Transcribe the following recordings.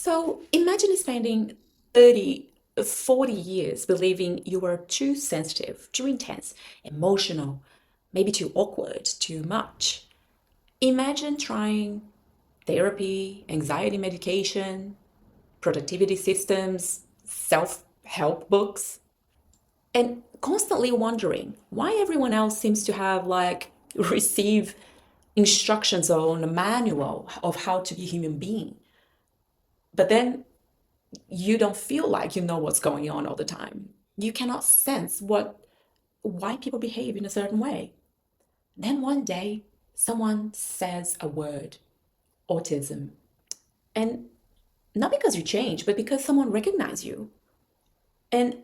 So imagine spending 30, 40 years believing you are too sensitive, too intense, emotional, maybe too awkward, too much. Imagine trying therapy, anxiety medication, productivity systems, self help books, and constantly wondering why everyone else seems to have receive instructions on a manual of how to be a human being. But then you don't feel like you know what's going on all the time. You cannot sense why people behave in a certain way. Then one day, someone says a word, autism. And not because you change, but because someone recognizes you. And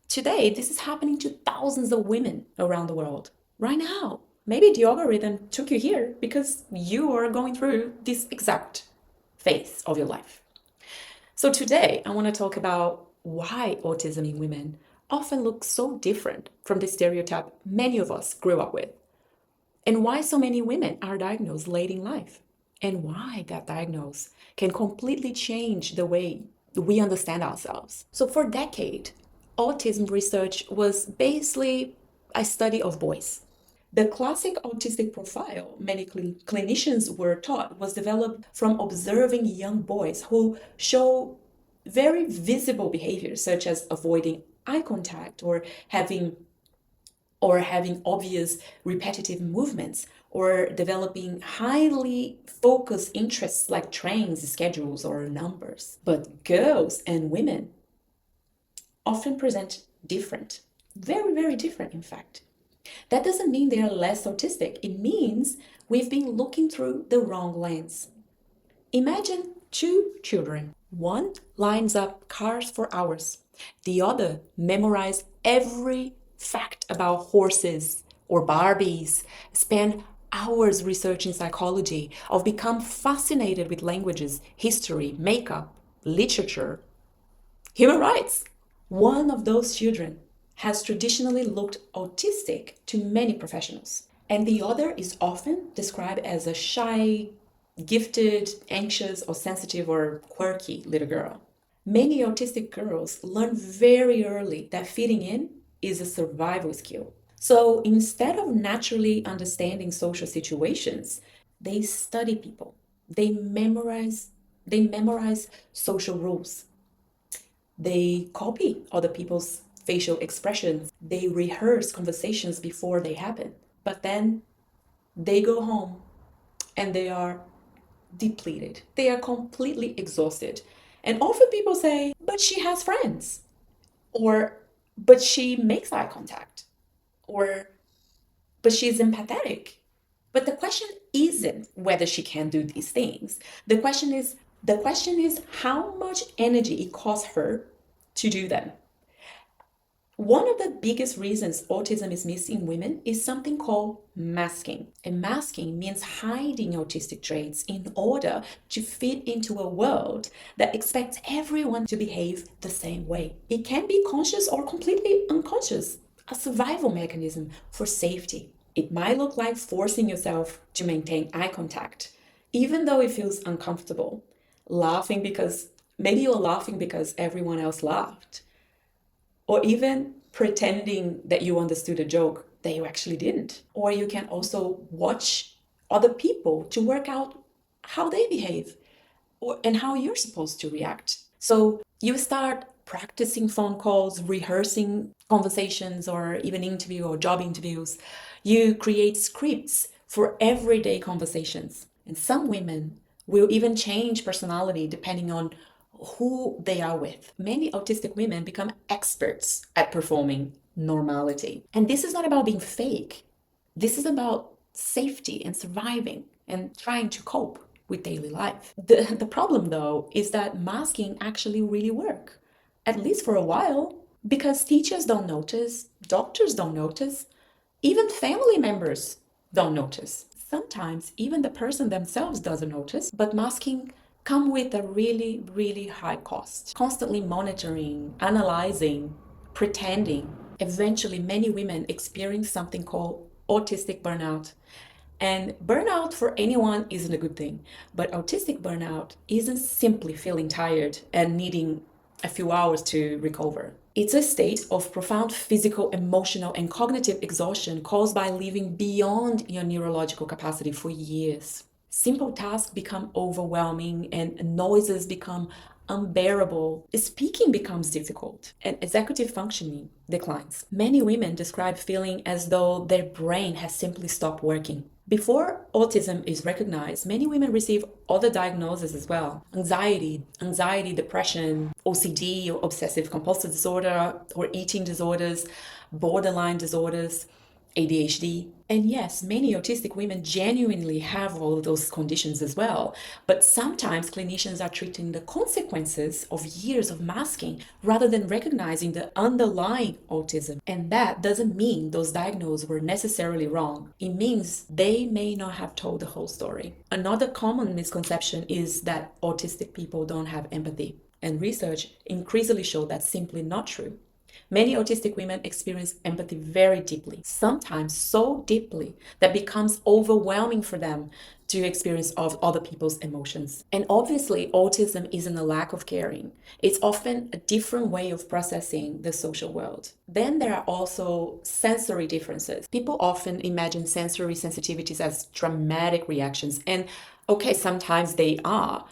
today, this is happening to thousands of women around the world right now. Maybe the algorithm took you here because you are going through this exact phase of your life. So today, I want to talk about why autism in women often looks so different from the stereotype many of us grew up with, and why so many women are diagnosed late in life, and why that diagnosis can completely change the way we understand ourselves. So for a decade, autism research was basically a study of boys. The classic autistic profile many clinicians were taught was developed from observing young boys who show very visible behaviors such as avoiding eye contact or having obvious repetitive movements or developing highly focused interests like trains, schedules, or numbers. But girls and women often present different, very, very different, in fact. That doesn't mean they are less autistic. It means we've been looking through the wrong lens. Imagine two children. One lines up cars for hours. The other memorizes every fact about horses or Barbies, spend hours researching psychology, or become fascinated with languages, history, makeup, literature, human rights. One of those children has traditionally looked autistic to many professionals, and the other is often described as a shy, gifted, anxious, or sensitive or quirky little girl. Many autistic girls learn very early that fitting in is a survival skill. So instead of naturally understanding social situations, they study people. They memorize social rules. They copy other people's facial expressions. They rehearse conversations before they happen. But then they go home and they are depleted. They are completely exhausted. And often people say, but she has friends, or but she makes eye contact, or but she's empathetic. But the question isn't whether she can do these things. The question is how much energy it costs her to do them. One of the biggest reasons autism is missed in women is something called masking. And masking means hiding autistic traits in order to fit into a world that expects everyone to behave the same way. It can be conscious or completely unconscious, a survival mechanism for safety. It might look like forcing yourself to maintain eye contact, even though it feels uncomfortable. Laughing because maybe you're laughing because everyone else laughed, or even pretending that you understood a joke that you actually didn't. Or you can also watch other people to work out how they behave and how you're supposed to react. So you start practicing phone calls, rehearsing conversations, or even interview or job interviews. You create scripts for everyday conversations. And some women will even change personality depending on who they are with. Many autistic women become experts at performing normality. And this is not about being fake. This is about safety and surviving and trying to cope with daily life. The problem, though, is that masking actually really work, at least for a while, because teachers don't notice, doctors don't notice, even family members don't notice. Sometimes even the person themselves doesn't notice, but masking come with a really, really high cost. Constantly monitoring, analyzing, pretending. Eventually, many women experience something called autistic burnout. And burnout for anyone isn't a good thing, but autistic burnout isn't simply feeling tired and needing a few hours to recover. It's a state of profound physical, emotional, and cognitive exhaustion caused by living beyond your neurological capacity for years. Simple tasks become overwhelming and noises become unbearable. Speaking becomes difficult and executive functioning declines. Many women describe feeling as though their brain has simply stopped working. Before autism is recognized, many women receive other diagnoses as well. Anxiety, depression, OCD or obsessive compulsive disorder or eating disorders, borderline disorders, ADHD. And yes, many autistic women genuinely have all of those conditions as well. But sometimes clinicians are treating the consequences of years of masking rather than recognizing the underlying autism. And that doesn't mean those diagnoses were necessarily wrong. It means they may not have told the whole story. Another common misconception is that autistic people don't have empathy. And research increasingly shows that's simply not true. Many autistic women experience empathy very deeply, sometimes so deeply that becomes overwhelming for them to experience of other people's emotions. And obviously, autism isn't a lack of caring. It's often a different way of processing the social world. Then there are also sensory differences. People often imagine sensory sensitivities as dramatic reactions, and okay, sometimes they are,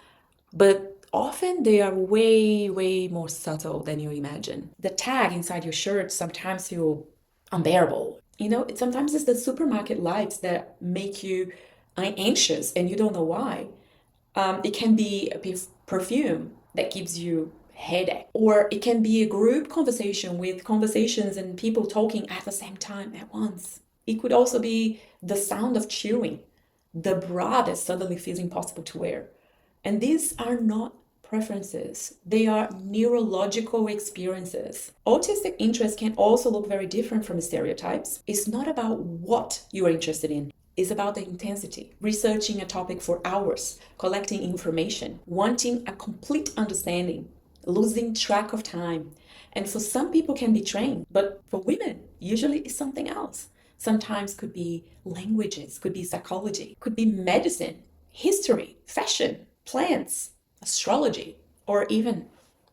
but often they are way more subtle than you imagine. The tag inside your shirt sometimes feel unbearable. Sometimes it's the supermarket lights that make you anxious and you don't know why. It can be a perfume that gives you headache, or it can be a group conversation with conversations and people talking at the same time at once. It could also be the sound of chewing, the bra that suddenly feels impossible to wear. And these are not preferences, they are neurological experiences. Autistic interests can also look very different from stereotypes. It's not about what you are interested in, it's about the intensity. Researching a topic for hours, collecting information, wanting a complete understanding, losing track of time. And for some people can be trained, but for women, usually it's something else. Sometimes could be languages, could be psychology, could be medicine, history, fashion, plants, astrology, or even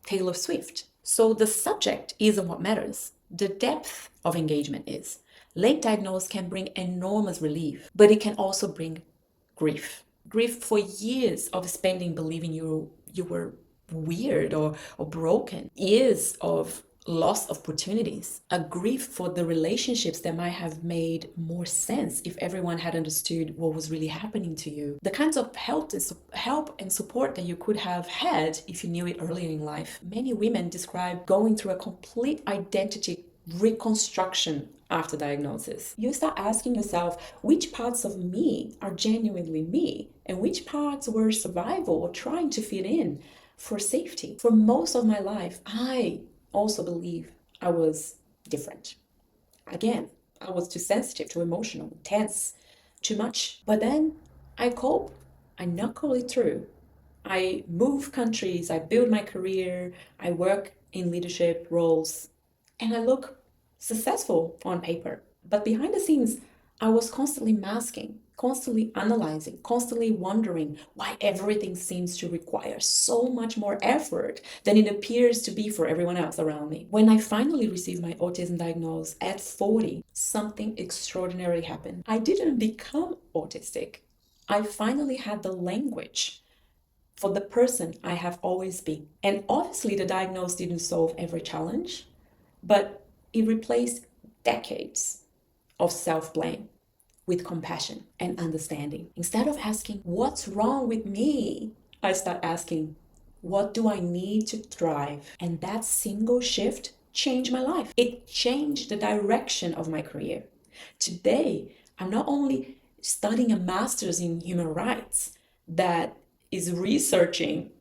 Taylor Swift. So the subject isn't what matters. The depth of engagement is. Late diagnosis can bring enormous relief, but it can also bring grief. Grief for years of spending believing you were weird or broken. Years of loss of opportunities, a grief for the relationships that might have made more sense if everyone had understood what was really happening to you. The kinds of help and support that you could have had if you knew it earlier in life. Many women describe going through a complete identity reconstruction after diagnosis. You start asking yourself which parts of me are genuinely me and which parts were survival or trying to fit in for safety. For most of my life, I also believe I was different. Again, I was too sensitive, too emotional, tense, too much. But then I cope. I knuckle it through. I move countries, I build my career, I work in leadership roles, and I look successful on paper. But behind the scenes, I was constantly masking, constantly analyzing, constantly wondering why everything seems to require so much more effort than it appears to be for everyone else around me. When I finally received my autism diagnosis at 40, something extraordinary happened. I didn't become autistic. I finally had the language for the person I have always been. And obviously, the diagnosis didn't solve every challenge, but it replaced decades of self blame with compassion and understanding. Instead of asking, what's wrong with me? I start asking, what do I need to thrive? And that single shift changed my life. It changed the direction of my career. Today, I'm not only studying a master's in human rights that is researching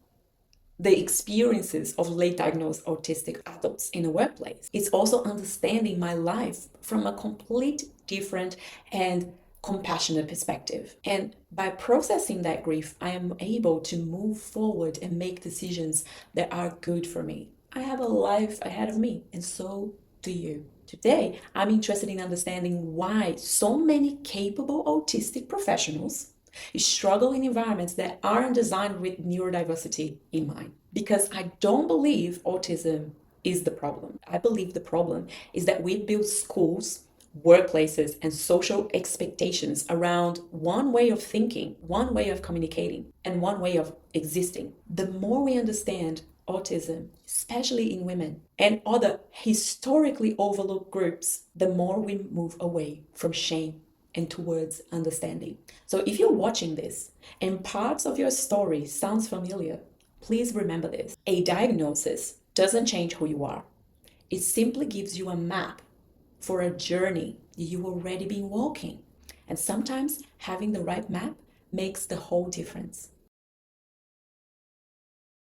the experiences of late diagnosed autistic adults in the workplace. It's also understanding my life from a complete different and compassionate perspective. And by processing that grief, I am able to move forward and make decisions that are good for me. I have a life ahead of me, and so to you. Today, I'm interested in understanding why so many capable autistic professionals struggle in environments that aren't designed with neurodiversity in mind. Because I don't believe autism is the problem. I believe the problem is that we build schools, workplaces, and social expectations around one way of thinking, one way of communicating, and one way of existing. The more we understand autism, especially in women and other historically overlooked groups, the more we move away from shame and towards understanding. So if you're watching this and parts of your story sounds familiar, please remember this. A diagnosis doesn't change who you are. It simply gives you a map for a journey you already been walking. And sometimes having the right map makes the whole difference.